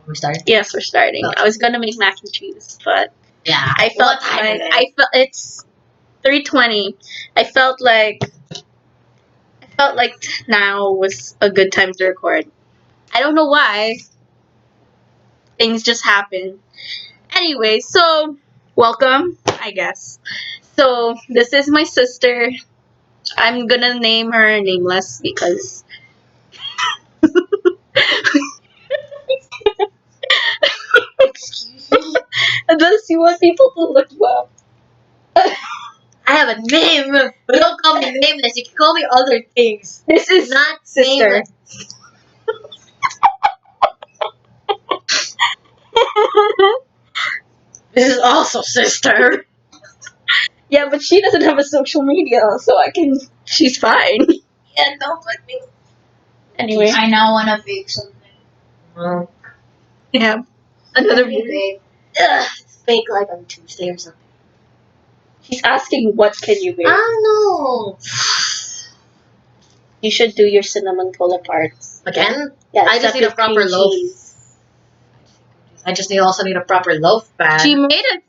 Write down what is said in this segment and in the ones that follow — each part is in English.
We started? Yes, we're starting. Okay. I was gonna make mac and cheese, but Yeah. I felt What time is it? it's 3:20. I felt like now was a good time to record. I don't know why. Things just happen. Anyway, so welcome, I guess. So this is my sister. I'm gonna name her nameless because Excuse me. unless you want people to look you up. I have a name. But don't call me nameless. You can call me other things. This is Not sister. nameless. This is also sister. Yeah, but she doesn't have a social media, so she's fine. Yeah, don't let me. Anyway, I now want to fake something. Well, yeah, another Ugh, video. it's fake like on Tuesday or something. She's asking what can you I wear. don't know. You should do your cinnamon pull aparts. Again? Yeah, I just need a except with proper cream loaf. cheese. I just also need a proper loaf pan. She made a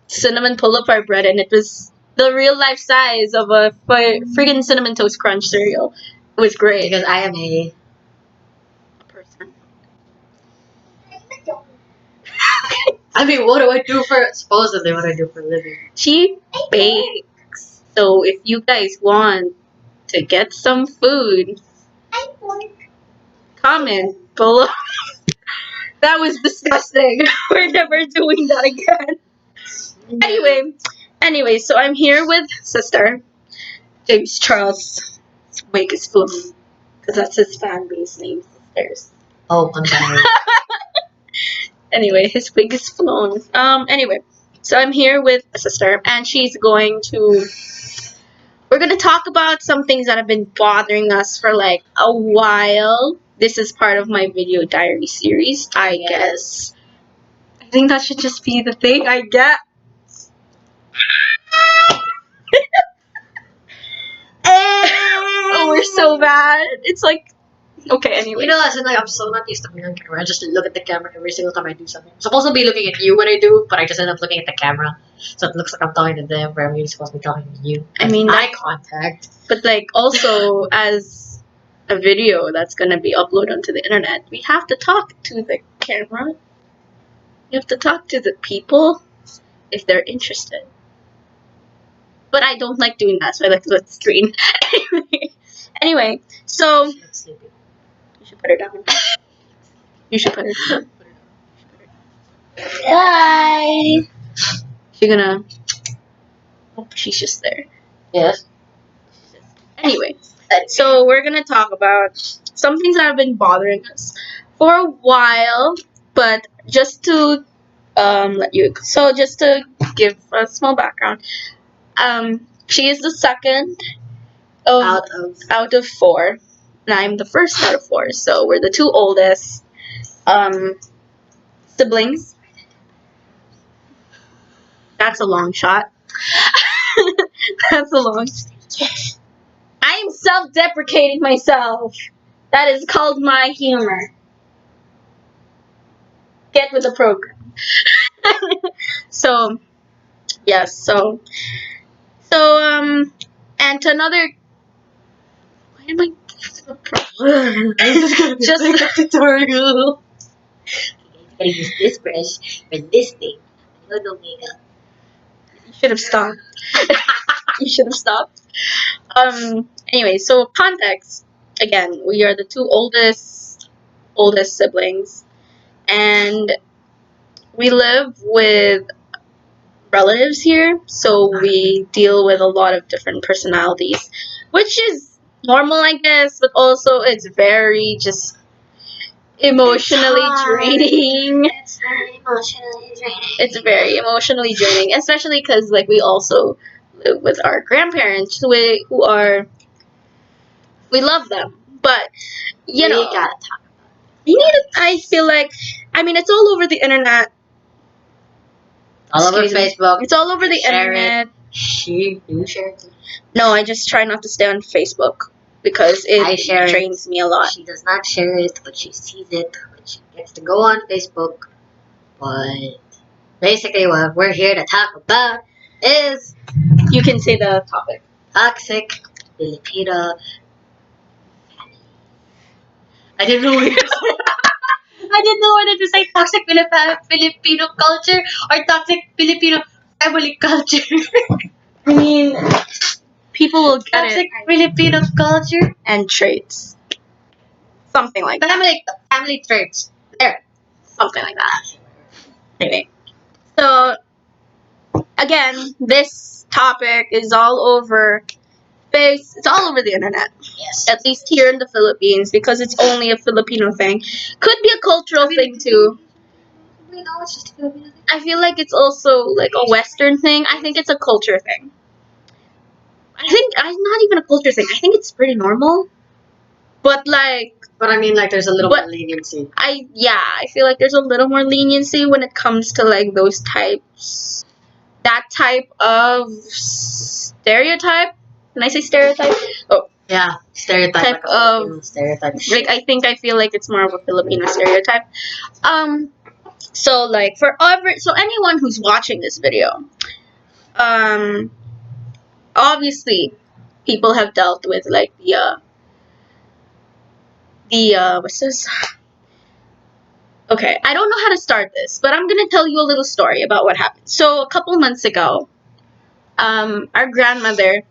cinnamon pull apart bread, and it was the real life size of a friggin' cinnamon toast crunch cereal. It was great. Because I am a person. I mean, what do I do for supposedly what I do for a living? She bakes. So if you guys want to get some food, comment below. That was disgusting. We're never doing that again. Anyway, so I'm here with sister James Charles. Wake is full because that's his fan base name, sisters. Oh, I'm sorry. Anyway, his wig is flown. Anyway, so I'm here with a sister, and we're gonna talk about some things that have been bothering us for like a while. This is part of my video diary series, I guess. I think that should just be the thing I get. Oh, we're so bad. It's like, okay, anyway. You know, as in, like, I'm so not used to being on camera. I just look at the camera every single time I do something. I'm supposed to be looking at you when I do, but I just end up looking at the camera. So it looks like I'm talking to them, where I'm really supposed to be talking to you. I mean, eye contact. But like also as a video that's gonna be uploaded onto the internet, we have to talk to the camera. You have to talk to the people if they're interested. But I don't like doing that, so I like to let the screen. Anyway, so you should put her down. You should put her down. Bye. She's gonna. Oh, she's just there. Yes. Anyway, so we're gonna talk about some things that have been bothering us for a while, but just to just to give a small background, she is the second out of four, and I'm the first out of four. So we're the two oldest siblings. That's a long shot. That's a long. I am self-deprecating myself. That is called my humor. Get with the program. So, yes. And to another. Why am I? Just a tutorial. You gotta use this brush for this thing. No makeup. You should have stopped. You should have stopped. Anyway, so context. Again, we are the two oldest siblings, and we live with relatives here, so we deal with a lot of different personalities, which is normal, I guess, but also it's very just emotionally draining. It's very emotionally draining. It's very emotionally draining, especially because like we also live with our grandparents, we love them, but you know, gotta talk. I feel like, I mean, it's all over the internet. All over Facebook. It's all over the Share internet. You share it. No, I just try not to stay on Facebook because I it share it. drains me a lot. She does not share it, but she sees it. But she gets to go on Facebook. But basically, what we're here to talk about is You can say the topic. toxic Filipino. I didn't know whether to say. I didn't know whether to say toxic Filipino culture or toxic Filipino family culture. I mean, people will get Toxic it. Filipino culture. And traits. Something like that. Family traits. There. Something like that. Anyway. So, again, this topic is all over it's all over the internet. Yes. At least here in the Philippines, because it's only a Filipino thing. Could be a cultural thing too. No, it's just a Filipino thing. I feel like it's also like a Western thing. I think it's a culture thing. I think not even a culture thing. I think it's pretty normal. But like, But I mean, like, there's a little But- more leniency. I feel like there's a little more leniency when it comes to like those types, that type of stereotype. Can I say stereotype? Oh, Yeah, stereotype. Type like a Filipino of- stereotype. like I feel like it's more of a Filipino stereotype. So like so anyone who's watching this video, obviously people have dealt with like the what's this? Okay, I don't know how to start this, but I'm gonna tell you a little story about what happened. So a couple months ago, our grandmother.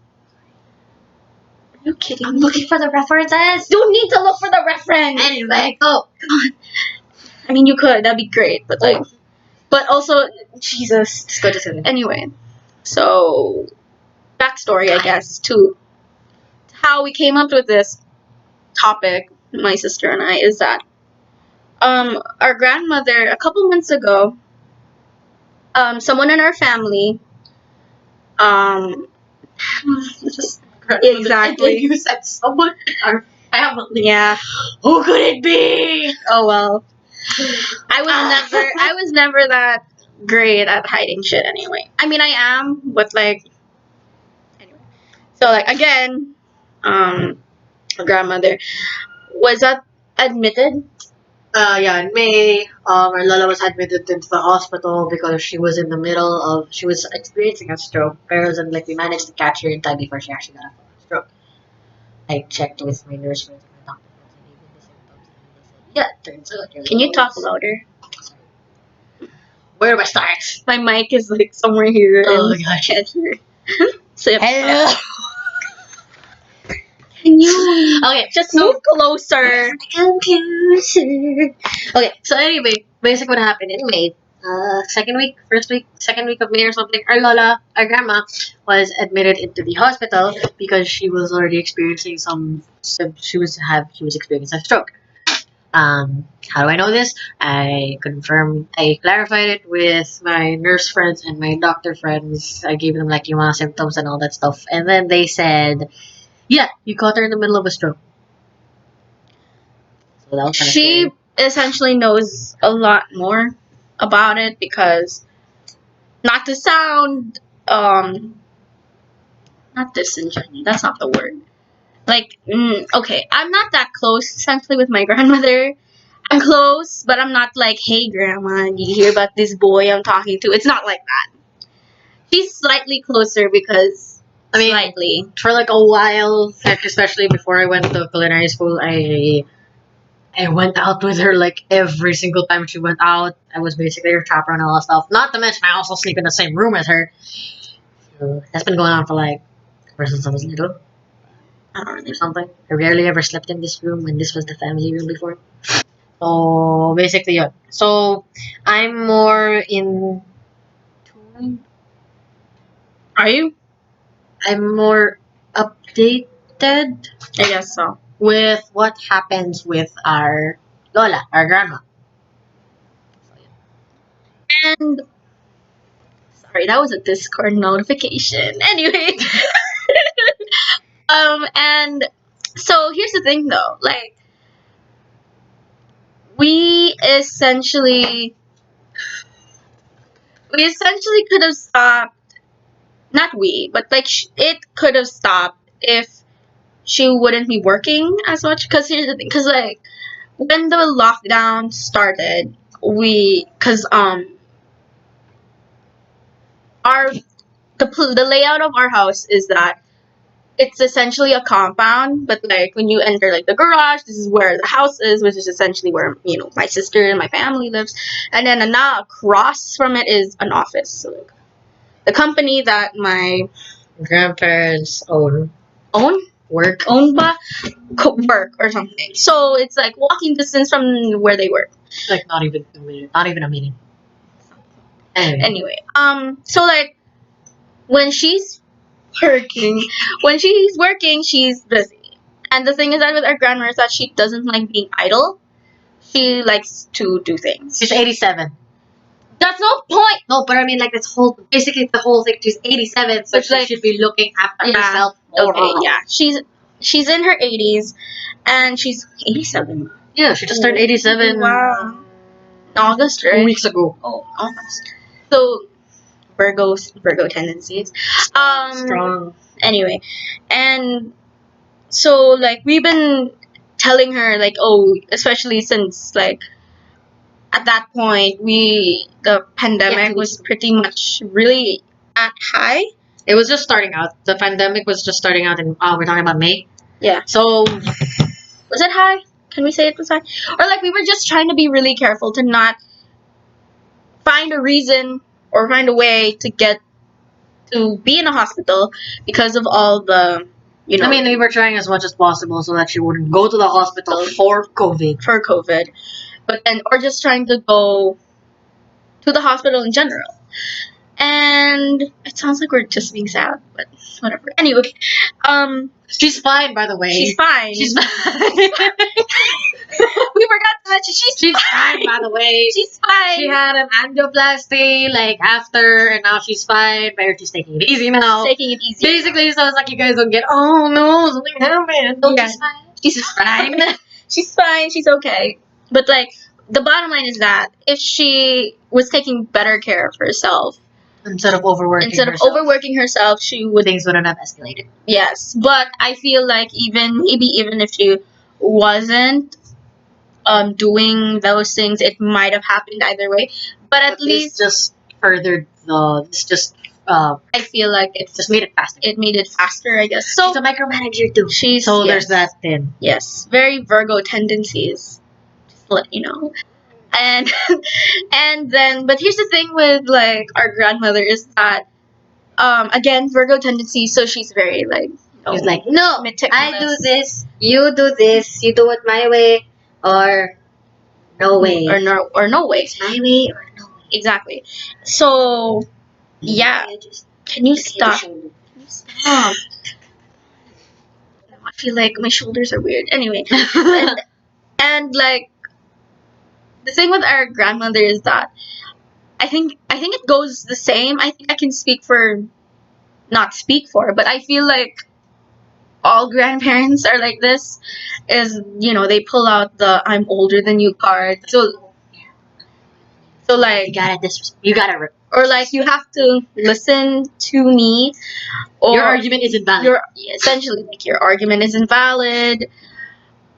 Are you kidding I'm me? looking for the references. Don't need to look for the reference. Anyway, go. I mean, you could. That'd be great, but like, but also, Jesus. Just go to it. Anyway, so backstory, I guess, to how we came up with this topic, my sister and I, is that our grandmother a couple months ago, someone in our family, just exactly. You said someone in our family. Yeah. Who could it be? Oh well. I was never that great at hiding shit anyway. I mean I am, but like anyway. So like again, our grandmother was admitted. Yeah, in May, our Lola was admitted into the hospital because she was in the middle of, she was experiencing a stroke. Pero then, like, we managed to catch her in time before she actually got a stroke. I checked with my nurse friends and my doctor friends, and even the symptoms, and they said, yeah, turns out you're Can you talk louder? Where do I start? My mic is like somewhere here Oh, and gosh. I can't hear. So you have to Hello. talk. Can you Okay, just move closer? come closer. Okay, so anyway, basically what happened in May, second week of May or something, our Lola, our grandma, was admitted into the hospital because she was already experiencing she was experiencing a stroke. How do I know this? I clarified it with my nurse friends and my doctor friends. I gave them like yung mga symptoms and all that stuff, and then they said, yeah, you caught her in the middle of a stroke. So that was kinda She scary. essentially knows a lot more about it because not to sound not disingenuous, that's not the word. Like okay, I'm not that close essentially with my grandmother. I'm close, but I'm not like, hey grandma, do you hear about this boy I'm talking to? It's not like that. She's slightly closer because I mean, slightly. for like a while, like especially before I went to culinary school, I went out with her like every single time she went out. I was basically her chaperone and all that stuff. Not to mention, I also sleep in the same room with her. So that's been going on for like ever since I was little. I don't know, or something. I rarely ever slept in this room when this was the family room before. So basically, yeah. So I'm more in tune. Are you? I'm more updated I guess so. with what happens with our Lola, our grandma. And sorry, that was a Discord notification. Anyway. And so here's the thing though, like we essentially could have stopped, not we, but like it could have stopped if she wouldn't be working as much. Because here's the thing, because like when the lockdown started, because our the layout of our house is that it's essentially a compound, but like when you enter like the garage, this is where the house is, which is essentially where my sister and my family lives, and then now across from it is an office. So like the company that my Grandparents own work. owned by work or something. So it's like walking distance from where they work. Like not even a minute. Not even a meeting. Anyway, so like when she's working, she's busy. And the thing is that with our grandmother is that she doesn't like being idle. She likes to do things. She's 87. That's no point. No, but I mean, like, basically the whole thing. She's 87, so It's she like- should be looking after Yeah. herself. Okay, yeah. She's in her 80s, and she's 87. Yeah, she just turned 87. Wow. In August, 2 right? weeks ago. Oh, August. So Virgo tendencies. Strong. Anyway, and so like we've been telling her like, oh, especially since like at that point the pandemic was pretty much really at high. It was just starting out. The pandemic was just starting out, and we're talking about May. Yeah. So Was it high? Can we say it was high? Or like we were just trying to be really careful to not find a reason or find a way to get to be in a hospital because of all the I mean, we were trying as much as possible so that she wouldn't go to the hospital for COVID. for COVID, but then or just trying to go to the hospital in general. And it sounds like we're just being sad, but whatever. Anyway, She's fine, by the way. she's fine. She's fine. We forgot to mention She's fine, by the way. She's fine. She had an angioplasty like after, and now she's fine. But she's taking it easy now. taking it easy. Basically, so it's like you guys don't get, oh no, something happened. No, Yeah. she's fine. She's fine. She's fine. She's okay. But like the bottom line is that if she was taking better care of herself Instead of overworking herself, she would. things wouldn't have escalated. Yes, but I feel like even if she wasn't doing those things, it might have happened either way. But at least just furthered this just I feel like it just made it faster. It made it faster, I guess. So She's a micromanager too. So there's that thing. Yes, very Virgo tendencies. Just to let you know. And and then, but here's the thing with like our grandmother is that again Virgo tendencies. So she's very like She's like, no, meticulous. I do this, you do this, you do it my way, or no way. or no way. My way or no way. Exactly. So yeah, can you stop? Stop. I feel like my shoulders are weird. Anyway, and like the thing with our grandmother is that I think it goes the same. I think I can not speak for, but I feel like all grandparents are like this. Is they pull out the "I'm older than you" card. So like you gotta or like you have to listen to me, or your argument is invalid. Essentially like your argument is invalid.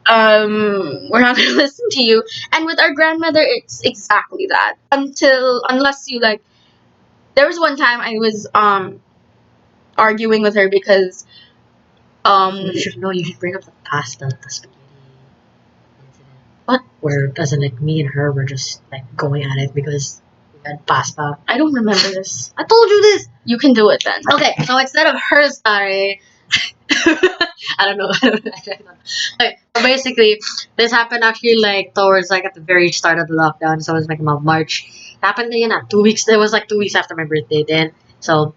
We're not going to listen to you. And with our grandmother, it's exactly that. Unless you like, there was one time I was arguing with her because You should bring up the spaghetti incident. What? Where doesn't like me and her were just like going at it because we had pasta. I don't remember this. I told you this. You can do it then. Okay, so instead of her story, I don't know. Okay, so basically, this happened actually like towards like at the very start of the lockdown. So it was like about March. It happened, 2 weeks. It was like 2 weeks after my birthday. Then, so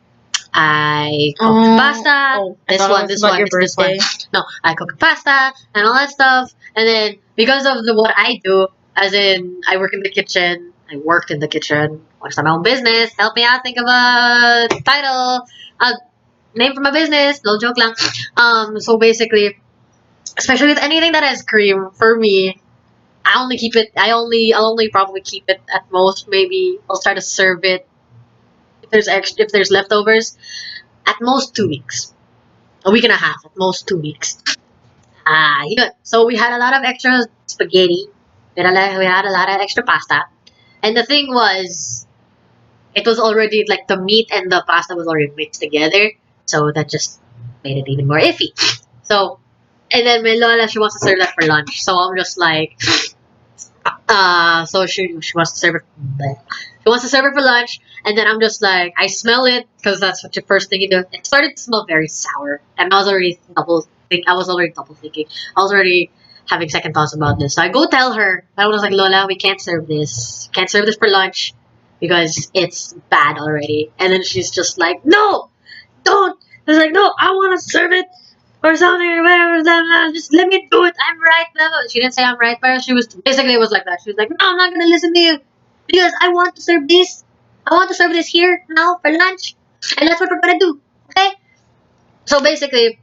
I cooked pasta. This one. No, I cooked pasta and all that stuff. And then because of what I do, as in I work in the kitchen. I worked in the kitchen. Want to start my own business? Help me out. Think of a title. Name for my business. No joke lang. So basically, especially with anything that has cream, for me, I'll only probably keep it at most. Maybe I'll try to serve it if there's leftovers. At most 2 weeks. A week and a half. At most 2 weeks. Yun. So we had a lot of extra spaghetti. We had a lot of extra pasta. And the thing was, it was already like the meat and the pasta was already mixed together. So that just made it even more iffy. So, and then my Lola, she wants to serve that for lunch. So I'm just like, so she wants to serve it. She wants to serve it for lunch, and then I'm just like, I smell it because that's what the first thing you do. It started to smell very sour, and I was already double thinking. I was already having second thoughts about this. So I go tell her. I was like, Lola, we can't serve this. Can't serve this for lunch because it's bad already. And then she's just like, no, don't. I was like, no, I want to serve it or something or whatever. Blah, blah, just let me do it. I'm right. Blah, blah. She didn't say I'm right, but she was basically it was like that. She was like, no, I'm not gonna listen to you because I want to serve this. I want to serve this here now for lunch, and that's what we're gonna do. Okay. So basically,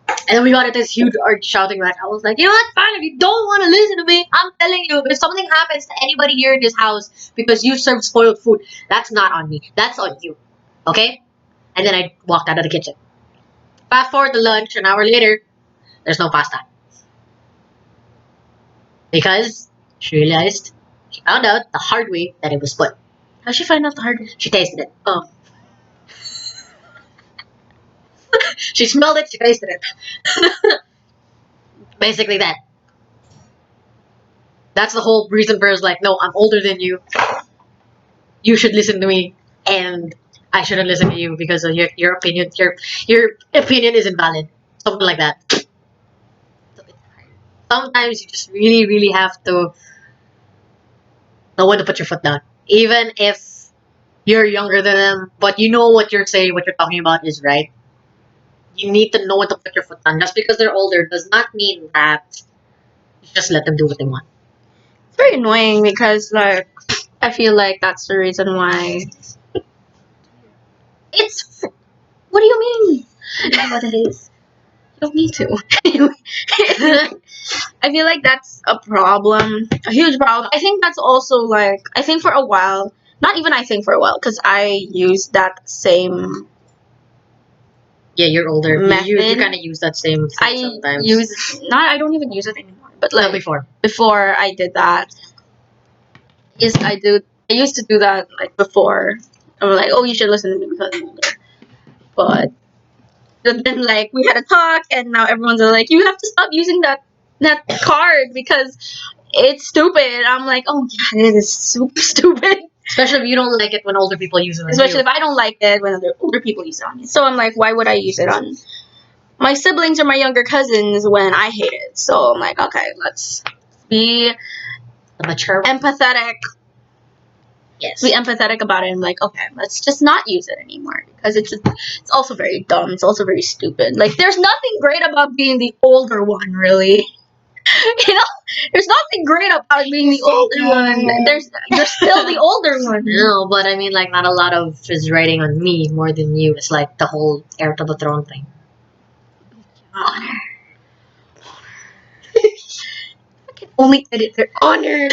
and then we got into this huge shouting match. I was like, you know what? Fine. If you don't want to listen to me, I'm telling you, if something happens to anybody here in this house because you serve spoiled food, that's not on me. That's on you. Okay. And then I walked out of the kitchen. Fast forward to lunch, an hour later, there's no pasta. Because she found out the hard way that it was put. How'd she find out the hard way? She tasted it. Oh. She smelled it, she tasted it. Basically that. That's the whole reason for us like, no, I'm older than you. You should listen to me, and I shouldn't listen to you because of your opinion. Your opinion is invalid. Something like that. So it's hard. Sometimes you just really, really have to know when to put your foot down. Even if you're younger than them, but you know what you're saying, what you're talking about is right. You need to know when to put your foot down. Just because they're older does not mean that you just let them do what they want. It's very annoying because like I feel like that's the reason why. It's what do you mean? I know what it is. You don't need to. I feel like that's a problem, a huge problem. I think that's also like I think for a while, not even I think for a while, because I used that same Yeah, you're older. You method. kind of use that same thing I sometimes. use not. I don't even use it anymore. But No, like before. I did that, is I do. I used to do that like before. I'm like, oh, you should listen to me because I'm older. But then like we had a talk, and now everyone's like, you have to stop using that card because it's stupid. I'm like, oh yeah, it is super stupid. Especially if you don't like it when older people use it on Especially you. if I don't like it when other older people use it on me. So I'm like, why would I use it on my siblings or my younger cousins when I hate it? So I'm like, okay, let's be The mature one. empathetic. Yes. Be empathetic about it and like, okay, let's just not use it anymore because it's also very dumb. It's also very stupid. Like, there's nothing great about being the older one, really. You know, there's nothing great about being the older one. You're still the older one. No, but I mean, like, not a lot of is writing on me more than you. It's like the whole heir to the throne thing. Honor. I can only edit their honor.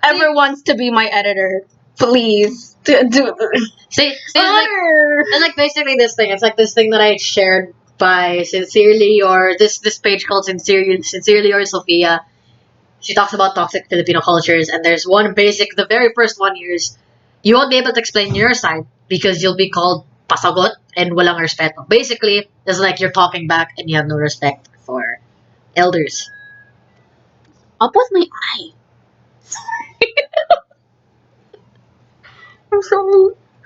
Whoever wants to be my editor, please do it. See, it's like basically this thing. It's like this thing that I shared by Sincerely or this page called Sincerely or Sophia. She talks about toxic Filipino cultures, and there's one basic. The very first one here is you won't be able to explain your side because you'll be called pasagot and walang respeto. Basically, it's like you're talking back and you have no respect for elders. Up with my eye. I'm sorry.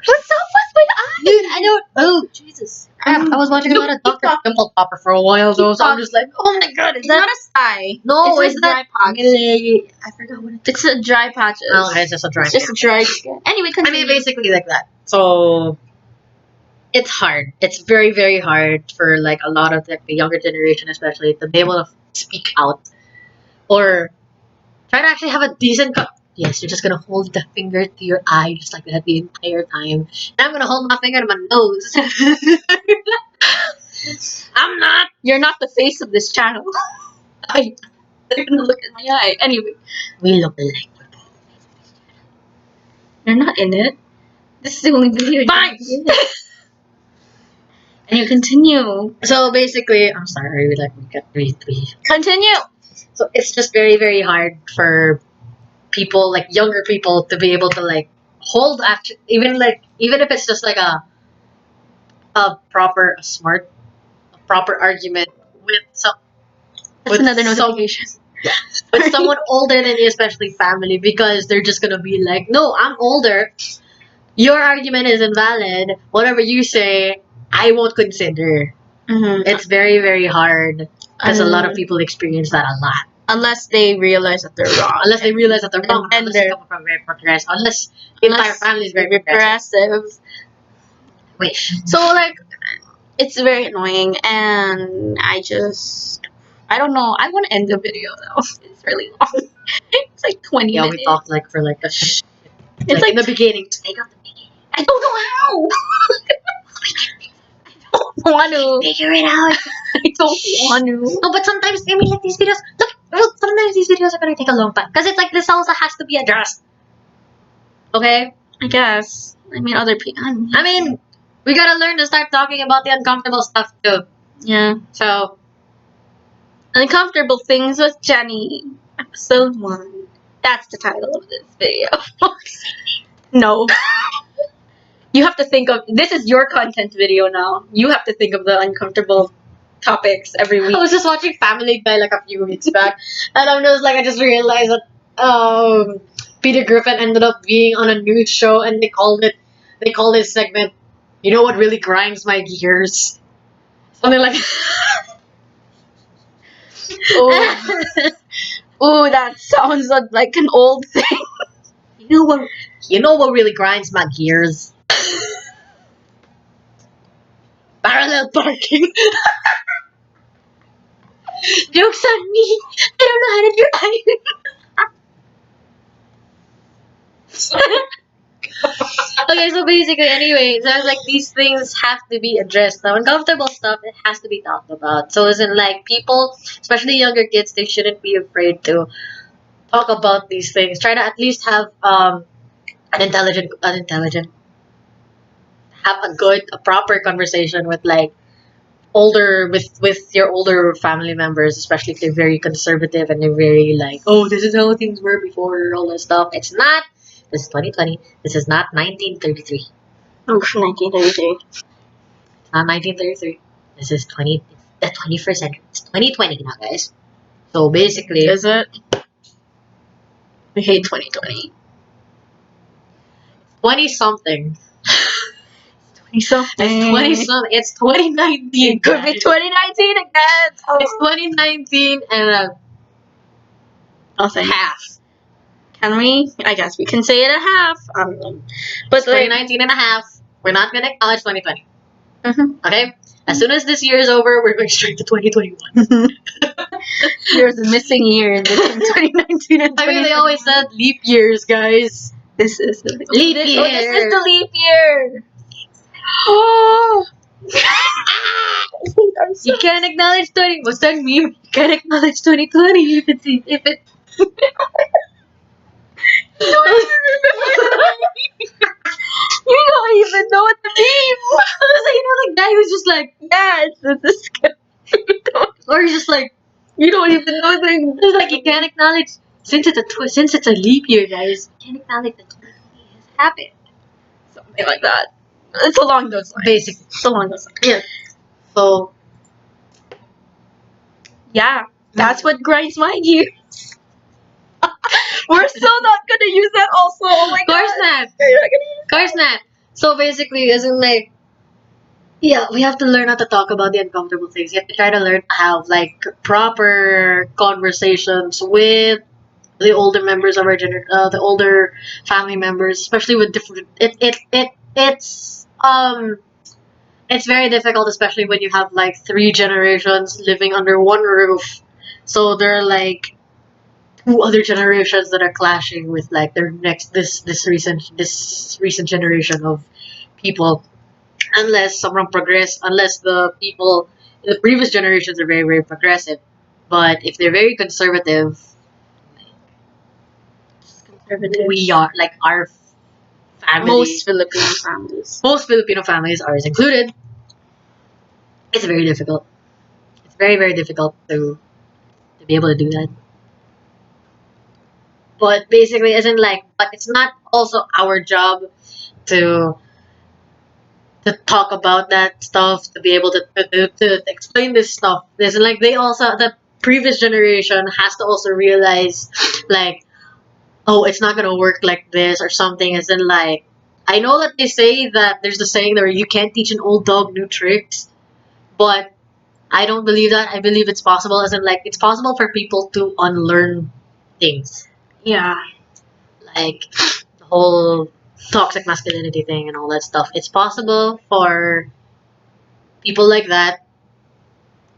What's up with my eye? Dude, I don't. Oh, Jesus. Crap, I was watching a lot of Dr. Pimple Popper for a while, though, so I'm just like, oh my god, is It's that. not a sty. No, it's is a that. dry patch. Really, I forgot what it is. It's a dry patches. Oh, okay, it's just a dry It's just a dry skin. Anyway, I continue. mean, basically like that. So, it's hard. It's very, very hard for, like, a lot of, like, the younger generation, especially, to be able to speak out. Or try to actually have a decent. Yes, you're just gonna hold the finger to your eye just like that the entire time. And I'm gonna hold my finger to my nose. I'm not. You're not the face of this channel. They're gonna look at my eye. Anyway, We look alike. you're not in it. This is the only video. Fine. And you continue. So basically, I'm sorry, we Continue. So it's just very very hard for people like younger people to be able to like hold action, even if it's just like a proper a smart a proper argument with some That's with another some notification. with someone older than you, especially family, because they're just gonna be like, no, I'm older. Your argument is invalid. Whatever you say, I won't consider. Mm-hmm. It's very, very hard because a lot of people experience that a lot. Unless they realize that they're wrong. Unless they realize that they're wrong. And Unless they they're come from very progressive. Unless the entire family is very progressive. Wish. So like, it's very annoying, and I don't know. I want to end the video though. It's really long. It's like 20 Yeah, minutes. we talked like for like a It's like in the beginning. Take out the beginning. I don't know how. I don't want to. Figure it out. I don't want to. No, but sometimes I mean like these videos. Look, sometimes these videos are gonna take a long time because it's like this also has to be addressed. Okay. I guess. I mean, other people. I mean, we gotta learn to start talking about the uncomfortable stuff too. Yeah. So, Uncomfortable Things with Jenny, episode 1. That's the title of this video. No. You have to think of, this is your content video now. You have to think of the uncomfortable topics every week. I was just watching Family Guy like a few weeks back, and I just realized that Peter Griffin ended up being on a news show, and they called this segment, you know what really grinds my gears? Something like. Oh. Oh, that sounds like an old thing. You know what really grinds my gears? Parallel parking. Joke's on me. I don't know how to drive. Okay, so basically, anyways, I was like, these things have to be addressed. Now, uncomfortable stuff, it has to be talked about. So, isn't like people, especially younger kids, they shouldn't be afraid to talk about these things. Try to at least have an intelligent, have a proper conversation with like with your older family members, especially if they're very conservative and they're very like, oh, this is how things were before, all this stuff. It's not. This is 2020. This is not 1933. Oh, 1933. It's not 1933. This is the 21st century. It's 2020 now, guys. So basically, Is it? I hate 2020. 20 something. 20 something. It's 20 something. It's 2019. It could be 2019 again. Oh. It's 2019 and Nothing. half. Can we? I guess we can say it a half. But It's 2019 and a half. We're not going to acknowledge 2020. Mm-hmm. Okay? As soon as this year is over, we're going straight to 2021. There's a missing year in between 2019 and 2021. I mean, they always said leap years, guys. This is the Leap year. Oh, this is the leap year. Oh. You can't acknowledge 20. What's that mean? You can't acknowledge 2020 if it. You don't even remember. You don't even know what the meme was. You know, the guy who's just like, yeah, it's this. or he's just like, You don't even know the. it's like you can't acknowledge since it's a leap year, guys. You can't acknowledge that 2020 has happened. Something like that. It's along those lines. Basically, It's along those lines. yeah. So Yeah, that's what grinds my gears. We're still not gonna use that also. Oh my of course god. not. You're not gonna use Of course not. So basically, isn't like, yeah, we have to learn how to talk about the uncomfortable things. You have to try to learn to have like proper conversations with the older members of the older family members, especially with different. It's very difficult, especially when you have like 3 generations living under one roof. So there are like 2 other generations that are clashing with like their next this recent generation of people, unless the people in the previous generations are very very progressive, but if they're very conservative, conservative. we are like our family. Most Filipino families. Most Filipino families, ours included, It's very difficult. It's very, very difficult to be able to do that. But basically, isn't like, but it's not also our job to to talk about that stuff, to be able to explain this stuff. There's like they also the previous generation has to also realize like, oh, it's not gonna work like this or something. Isn't like, I know that they say that there's the saying that you can't teach an old dog new tricks, but I don't believe that. I believe it's possible. As in like it's possible for people to unlearn things. Yeah. Like the whole toxic masculinity thing and all that stuff. It's possible for people like that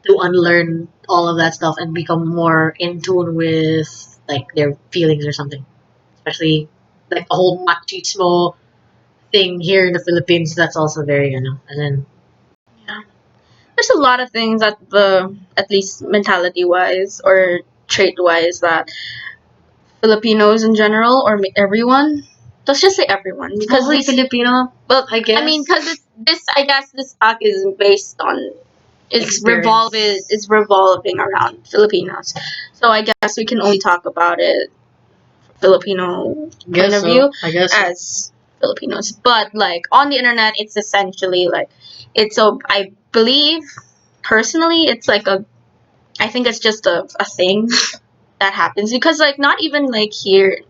to unlearn all of that stuff and become more in tune with like their feelings or something. Especially like the whole machismo thing here in the Philippines. That's also very, and then Yeah. There's a lot of things that at least mentality wise or trait wise that Filipinos in general or everyone, let's just say everyone because mostly these Filipino. well I guess. I mean because this I guess this talk is based on Experience. is revolving around Filipinos. So I guess we can only talk about it Filipino point Guess of so. view I guess so. as Filipinos. But like on the internet it's essentially like it's a I believe personally it's like a I think it's just a thing that happens because like not even like here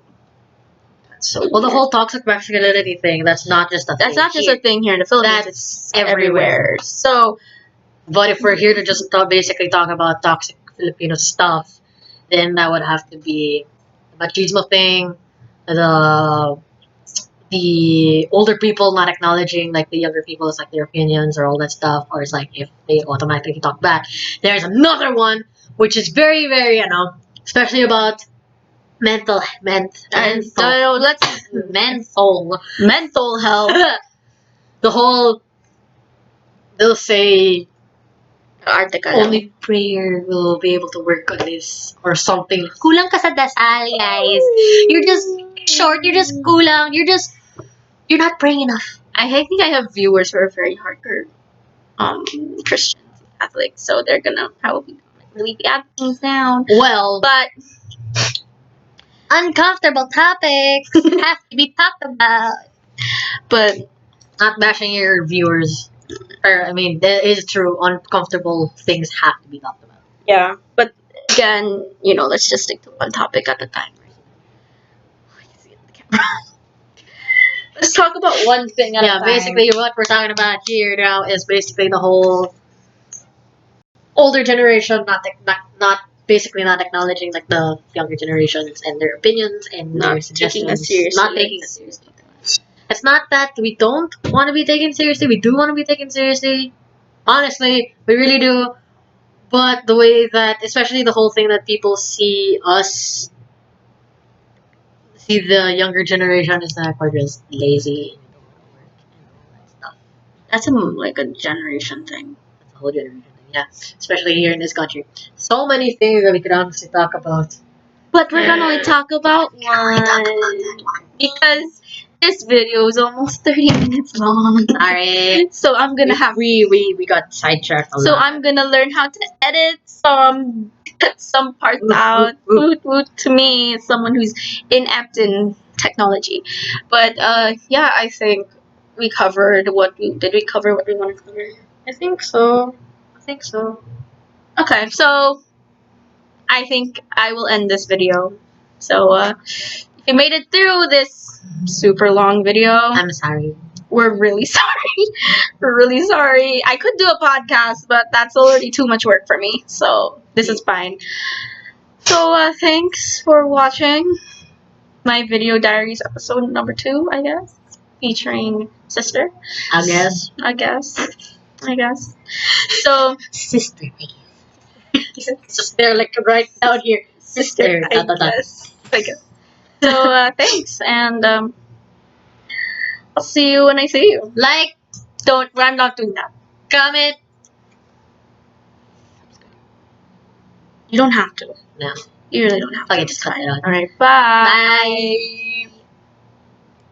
so Well, the weird. whole toxic masculinity thing, that's not just a That's thing not just here. a thing here in the Philippines. That's It's everywhere. So But if we're here to just basically talk about toxic Filipino stuff, then that would have to be the machismo thing, the the older people not acknowledging like the younger people's like their opinions or all that stuff, or it's like if they automatically talk back. There's another one which is very, very, especially about mental let's mental health. the whole they'll say Article only prayer will be able to work on this or something. Kulang ka sa dasal, guys. You're just short. You're just kulang. You're not praying enough. I think I have viewers who are very hardcore Christians and Catholics, so they're gonna probably really bad things down. Well, But uncomfortable topics have to be talked about. but Not bashing your viewers. Or, I mean, that is true. Uncomfortable things have to be talked about. yeah, but again, let's just stick to one topic at a time. Let's talk about one thing at a time. Basically, what we're talking about here now is basically the whole older generation not basically not acknowledging like the younger generations and their opinions and Not their suggestions. taking us seriously. Not taking us seriously. It's not that we don't want to be taken seriously. We do want to be taken seriously. Honestly, we really do. But the way that, especially the whole thing that people see us, see the younger generation is that we're just lazy and we don't want to work and all that stuff. That's like a generation thing. That's a whole generation thing, yeah. Especially here in this country. So many things that we could honestly talk about. But we're gonna only talk about one because this video is almost 30 minutes long. Sorry. So I'm gonna have we got sidetracked a lot. so I'm gonna learn how to edit cut some parts out. Woot woot to me, someone who's inept in technology. But yeah, I think we covered did we cover what we want to cover? I think so. Okay, so I think I will end this video. So if you made it through this super long video, I'm sorry. we're really sorry. We're really sorry. I could do a podcast, but that's already too much work for me. So this is fine. So thanks for watching my video diaries episode number 2, I guess, featuring sister. I guess. I guess. So Sister. Just there, like right down here. Sister. I guess. So thanks, and I'll see you when I see you. Like, I'm not doing that. comment. You don't have to. No. You really don't have to. Okay, just cut it out. Alright, bye. Bye.